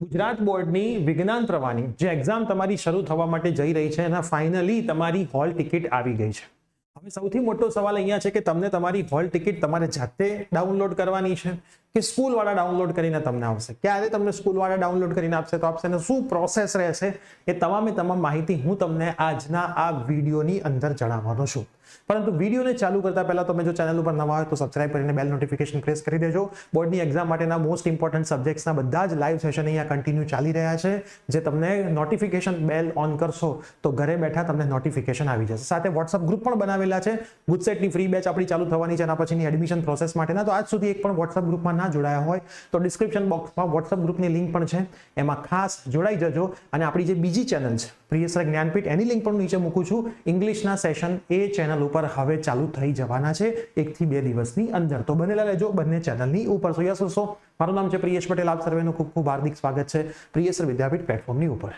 ગુજરાત બોર્ડની વિજ્ઞાન પ્રવાહની જે એક્ઝામ તમારી શરૂ થવા માટે જઈ રહી છે એના ફાઇનલી તમારી હોલ ટિકિટ આવી ગઈ છે. હવે સૌથી મોટો સવાલ અહીંયા છે કે તમને તમારી હોલ ટિકિટ તમારે જાતે ડાઉનલોડ કરવાની છે કે સ્કૂલવાળા ડાઉનલોડ કરીને તમને આવશે. ક્યારે તમને સ્કૂલવાળા ડાઉનલોડ કરીને આપશે તો આપશે ને શું પ્રોસેસ રહેશે એ તમામે તમામ માહિતી હું તમને આજના આ વિડીયોની અંદર જણાવવાનો છું. પરંતુ વિડીયોને ચાલુ કરતા પહેલા તમે જો ચેનલ ઉપર નવા હોય તો સબસ્ક્રાઇબ કરીને બેલ નોટિફિકેશન પ્રેસ કરી દેજો. બોર્ડની એક્ઝામ માટેના મોસ્ટ ઇમ્પોર્ટન્ટ સબ્જેક્ટ્સના બધા જ લાઈવ સેશન અહીંયા કન્ટિન્યુ ચાલી રહ્યા છે, જે તમને નોટિફિકેશન બેલ ઓન કરશો તો ઘરે બેઠા તમને નોટિફિકેશન આવી જશે. સાથે વોટ્સઅપ ગ્રુપ પણ બનાવેલા છે. ગુજસેટની ફ્રી બેચ આપણી ચાલુ થવાની છે, એના પછીની એડમિશન પ્રોસેસ માટેના. તો આજ સુધી એક પણ વોટ્સઅપ ગ્રુપમાં ના જોડાયા હોય તો ડિસ્ક્રિપ્શન બોક્સમાં વોટ્સઅપ ગ્રુપની લિંક પણ છે, એમાં ખાસ જોડાઈ જજો. અને આપણી જે બીજી ચેનલ છે પ્રિયસર જ્ઞાનપીઠ, એની લિંક પણ નીચે મૂકું છું. ઇંગ્લિશના સેશન એ ચેનલ ઉપર હવે ચાલુ થઈ જવાના છે 1 થી 2 દિવસની અંદર. તો બનેલા રહેજો બંને ચેનલની ઉપર. સો યસ દોસ્તો, મારું નામ છે પ્રિયેશ પટેલ. આપ સર્વેનું ખૂબ ખૂબ હાર્દિક સ્વાગત છે પ્રિયસર વિદ્યાપીઠ પ્લેટફોર્મની ઉપર.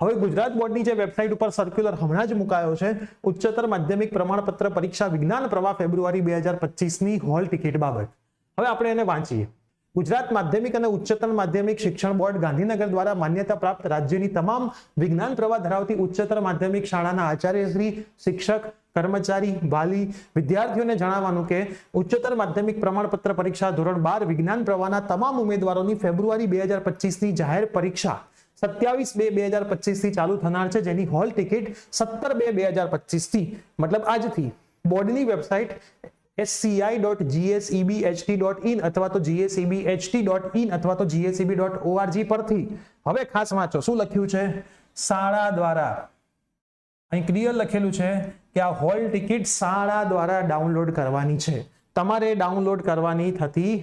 હવે ગુજરાત બોર્ડની જે વેબસાઇટ ઉપર સર્ક્યુલર હમણાં જ મુકાયો છે, ઉચ્ચતર માધ્યમિક પ્રમાણપત્ર પરીક્ષા વિજ્ઞાન પ્રવાહ ફેબ્રુઆરી 2025ની હોલ ટિકિટ બાબત. હવે આપણે એને વાંચીએ. ગુજરાત માધ્યમિક અને ઉચ્ચતર માધ્યમિક શિક્ષણ બોર્ડ ગાંધીનગર દ્વારા માન્યતા પ્રાપ્ત રાજ્યની તમામ વિજ્ઞાન પ્રવાહ ધરાવતી ઉચ્ચતર માધ્યમિક શાળાના આચાર્યશ્રી, શિક્ષક, કર્મચારી, વાલી, વિદ્યાર્થીઓને જણાવવાનું કે ઉચ્ચતર માધ્યમિક પ્રમાણપત્ર પરીક્ષા ધોરણ 12 વિજ્ઞાન પ્રવાહના તમામ ઉમેદવારોની ફેબ્રુઆરી 2025ની જાહેર પરીક્ષા 27/2/2025 થી ચાલુ થનાર છે, જેની હોલ ટિકિટ 17/2/2025 થી મતલબ આજથી બોર્ડની વેબસાઇટ sci.gsebht.in અથવા તો gsebht.in અથવા તો gseb.org પરથી. હવે ખાસ વાંચો શું લખ્યું છે. શાળા દ્વારા અહીં ક્લિયર લખેલું છે કે આ હોલ ટિકિટ શાળા દ્વારા ડાઉનલોડ કરવાની છે, તમારે ડાઉનલોડ કરવાની થતી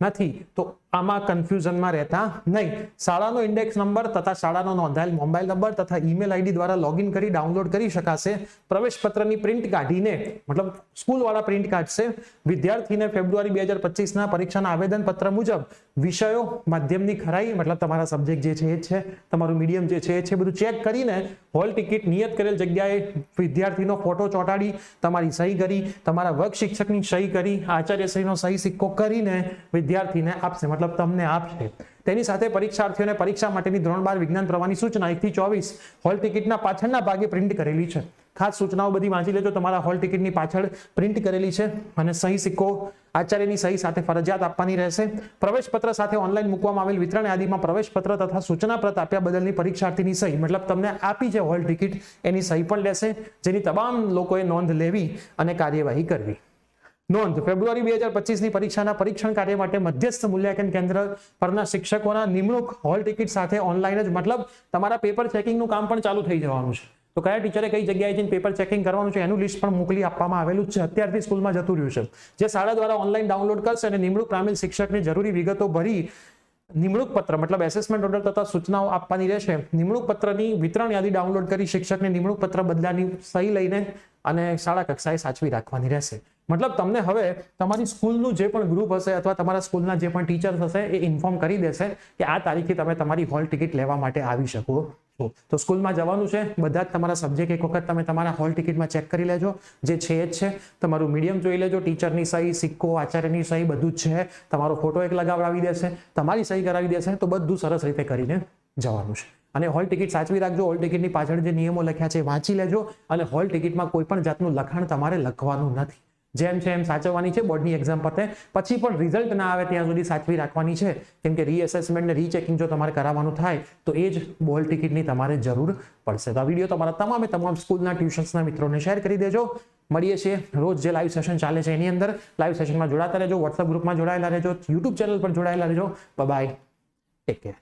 નથી. તો આમાં કન્ફ્યુઝનમાં રહેતા નહીં. શાળાનો ઇન્ડેક્સ નંબર તથા શાળાનો નોંધાયેલ મોબાઈલ નંબર તથા ઈમેલ આઈડી દ્વારા લોગિન કરી ડાઉનલોડ કરી શકાશે. પ્રવેશપત્રની પ્રિન્ટ કાઢીને મતલબ સ્કૂલવાળા પ્રિન્ટ કાઢશે. વિદ્યાર્થીને ફેબ્રુઆરી 2025ના પરીક્ષાના આવેદનપત્ર મુજબ વિષયો, માધ્યમની ખરાઈ મતલબ તમારા સબ્જેક્ટ જે છે એ છે, તમારું મીડિયમ જે છે એ છે, બધું ચેક કરીને હોલ ટિકિટ નિયત કરેલ જગ્યાએ વિદ્યાર્થીનો ફોટો ચોંટાડી, તમારી સહી કરી, તમારા વર્ગ શિક્ષકની સહી કરી, આચાર્યશ્રીનો સહી સિક્કો કરીને વિદ્યાર્થીને આપશે, મતલબ તમને આપશે. તેની સાથે પરીક્ષાર્થીઓને પરીક્ષા માટેની ધોરણ 12 વિજ્ઞાન પ્રવાહની સૂચના 1 થી 24 હોલ ટિકિટના પાછળના ભાગે પ્રિન્ટ કરેલી છે. ખાસ સૂચનાઓ બધી વાંચી લેજો. તમારા હોલ ટિકિટની પાછળ પ્રિન્ટ કરેલી છે અને સહી સિક્કો આચાર્યની સહી સાથે ફરજિયાત આપવાની રહેશે. પ્રવેશપત્ર સાથે ઓનલાઈન મૂકવામાં આવેલ વિતરણ યાદીમાં પ્રવેશપત્ર તથા સૂચના પ્રત આપ્યા બદલની પરીક્ષાર્થીની સહી મતલબ તમને આપી છે હોલ ટિકિટ, એની સહી પણ લેશે, જેની તમામ લોકોએ નોંધ લેવી અને કાર્યવાહી કરવી. નોંધ: ફેબ્રુઆરી 2025ની પરીક્ષાના પરીક્ષણ કાર્ય માટે મધ્યસ્થ મૂલ્યાંકન કેન્દ્ર પરના શિક્ષકોના નિમણૂક હોલ ટિકિટ સાથે ઓનલાઈન જ મતલબ તમારા પેપર ચેકિંગનું કામ પણ ચાલુ થઈ જવાનું છે. તો કયા ટીચરે કઈ જગ્યાએ જઈને પેપર ચેકિંગ કરવાનું છે એનું લિસ્ટ પણ મોકલી આપવામાં આવેલું છે, અત્યારથી સ્કૂલમાં જતું રહ્યું છે. જે શાળા દ્વારા ઓનલાઈન ડાઉનલોડ કરશે અને નિમણૂક પામેલ શિક્ષકને જરૂરી વિગતો ભરી નિમણૂક પત્ર મતલબ એસેસમેન્ટ ઓર્ડર તથા સૂચનાઓ આપવાની રહેશે. નિમણૂક પત્રની વિતરણ યાદી ડાઉનલોડ કરી શિક્ષકને નિમણૂક પત્ર બદલાની સહી લઈને અને શાળા કક્ષાએ સાચવી રાખવાની રહેશે. મતલબ તમને હવે તમારી સ્કૂલનું જે પણ ગ્રુપ હશે અથવા તમારા સ્કૂલના જે પણ ટીચર્સ હશે એ ઇન્ફોર્મ કરી દેશે કે આ તારીખે તમે તમારી હોલ ટિકિટ લેવા માટે આવી શકો છો. તો સ્કૂલમાં જવાનું છે, બધા જ તમારા સબ્જેક્ટ એક વખત તમે તમારા હોલ ટિકિટમાં ચેક કરી લેજો. જે છે એ જ છે. તમારું મીડિયમ જોઈ લેજો, ટીચરની સહી, સિક્કો, આચાર્યની સહી બધું જ છે. તમારો ફોટો એક લગાવડાવી દેશે, તમારી સહી કરાવી દેશે. તો બધું સરસ રીતે કરીને જવાનું છે. અને હોલ ટિકિટ સાચવી રાખજો. હોલ ટિકિટની પાછળ જે નિયમો લખ્યા છે એ વાંચી લેજો. અને હોલ ટિકિટમાં કોઈ પણ જાતનું લખાણ તમારે લખવાનું નથી. જેમ છે એમ સાચવવાની છે. બોર્ડની એક્ઝામ પતે પછી પણ રિઝલ્ટ ના આવે ત્યાં સુધી સાચવી રાખવાની છે, કેમ કે રીએસેસમેન્ટ ને રીચેકિંગ જો તમારે કરાવવાનું થાય તો એ જ હોલ ટિકિટની તમારે જરૂર પડશે. તો આ વિડીયો તમારા તમામ સ્કૂલના ટ્યુશન્સના મિત્રોને શેર કરી દેજો. મળીએ છીએ રોજ જે લાઈવ સેશન ચાલે છે એની અંદર. લાઈવ સેશનમાં જોડાતા રહેજો, વોટ્સઅપ ગ્રુપમાં જોડાયેલા રહેજો, યુટ્યુબ ચેનલ પર જોડાયેલા રહેજો. Bye, take care.